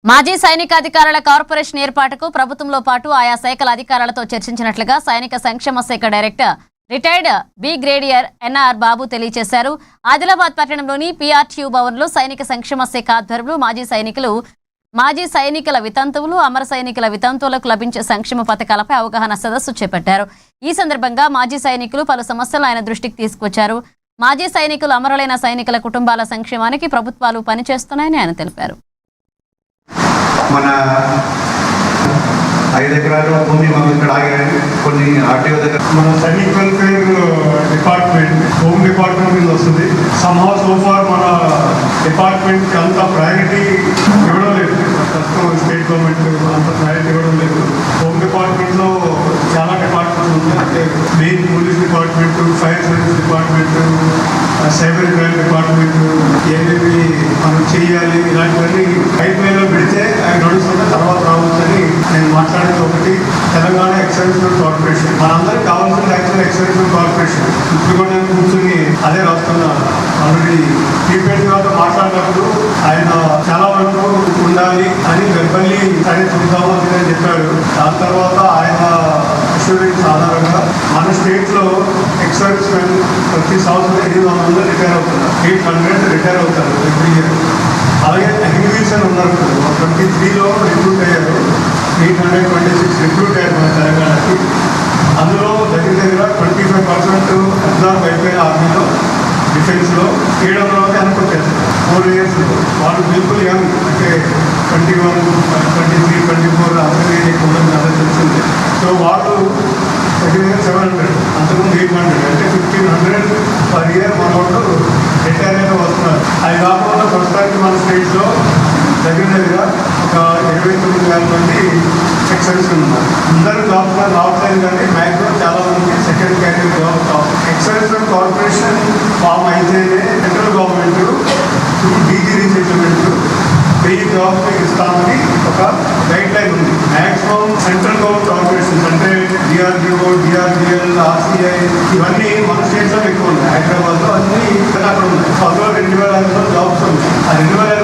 మాజీ సైనిక అధికారుల కార్పొరేషన్ ఏర్పాటుకు ప్రభుత్వంలో పాటు ఆయా శాఖల అధికారులతో చర్చించినట్లుగా సైనిక సంక్షేమ శాఖ డైరెక్టర్ రిటైర్డ్ బి గ్రేడియర్ ఎన్ఆర్ బాబు తెలియజేశారు. ఆదిలాబాద్ పట్టణంలోని పీఆర్టీయూ భవన్లో సైనిక సంక్షేమ శాఖ ఆధ్వర్యంలో మాజీ సైనికుల వితంతువులు, అమర సైనికుల వితంతువులకు లభించే సంక్షేమ పథకాలపై అవగాహన సదస్సు చేపట్టారు. ఈ సందర్భంగా మాజీ సైనికులు పలు సమస్యలు ఆయన దృష్టికి తీసుకొచ్చారు. మాజీ సైనికులు, అమరులైన సైనికుల కుటుంబాల సంక్షేమానికి ప్రభుత్వాలు పనిచేస్తున్నాయని ఆయన తెలిపారు. మన 5 ఎకరాలు భూమి మనం ఇక్కడ ఆగాయి. కొన్ని ఆర్టీఓ దగ్గర మన Sainik welfare department, home department మీద వస్తుంది. సమ్హౌ సోఫార్ మన డిపార్ట్మెంట్కి అంత ప్రయారిటీ ఇవ్వడం లేదు. ప్రస్తుతం స్టేట్ గవర్నమెంట్ అంత ప్రయారిటీ ఇవ్వడం లేదు. హోమ్ డిపార్ట్మెంట్లో చాలా డిపార్ట్మెంట్స్ ఉన్నాయి. అంటే main police department, fire service department, cyber crime department, ఏమేమి మనం చేయాలి ఇలాంటివన్నీ పైప్ లైన్లో పెడితే అవి నడుస్తుంటే తర్వాత రావచ్చని నేను మాట్లాడేది. ఒకటి తెలంగాణ ఎక్సైజ్మెంట్ కార్పొరేషన్, మనందరికి కావాల్సిన యాక్చువల్ ఎక్సైజ్మెంట్ కార్పొరేషన్. ఇప్పుడు కూడా నేను కూర్చొని అదే రాస్తున్నాను. ఆల్రెడీ ప్రీపేడ్ గారితో మాట్లాడినప్పుడు ఆయన చాలా వరకు ఉండాలి అని వెబ్బల్లి సరే చూద్దాము అని చెప్పాడు. దాని తర్వాత ఆయన అష్యూరెన్స్ ఆధారంగా మన స్టేట్లో ఎక్సైజ్మెంట్ ప్రతి సంవత్సరం 800 రిటైర్ అవుతున్నారు. 800 రిటైర్ అవుతారు ఎవ్రీ ఇయర్. అలాగే అగ్నివీర్స్ అని ఉన్నారు. 23లో రిక్రూట్ అయ్యారు. 826 రిక్రూట్ అయ్యారు మన తెలంగాణకి. అందులో దగ్గర 25% అబ్జార్బ్ అయిపోయిన ఆర్మీలో, డిఫెన్స్లో. 700 అనుకుంటారు 4 ఇయర్స్. వాళ్ళు బిల్కుల్ యంగ్, అంటే 21, 23, 24 అందరికీ ఎక్కువ తెలిసింది. సో వాళ్ళు దగ్గర 700, అంతకుముందు 800, అంటే 1500 పర్ ఇయర్ మన వాళ్ళు రిటైర్ అయినా వస్తున్నారు. అది కాకుండా ప్రస్తుతానికి మన స్టేట్స్లో దగ్గర ఒక 29,000 మంది ఎక్సైజ్ ఉన్నారు. అందరూ జాబ్స్ రావట్లేదు, కానీ మ్యాక్సిమం చాలా మంది second category job. Excise corporation form అయితేనే central government DG resettlement 1000 jobs ఇస్తామని ఒక గైడ్ లైన్ ఉంది. మ్యాక్సిమం సెంట్రల్ గవర్నమెంట్ కార్పొరేషన్స్ అంటే డిఆర్డిఓ, డిఆర్డిఎల్, ఆర్సీఐ ఇవన్నీ మన స్టేట్స్లో ఎక్కువ ఉన్నాయి. హైదరాబాద్లో అన్నీ అక్కడ ఉన్నాయి. అందులో 2,500 జాబ్స్ ఉన్నాయి. ఆ 2,500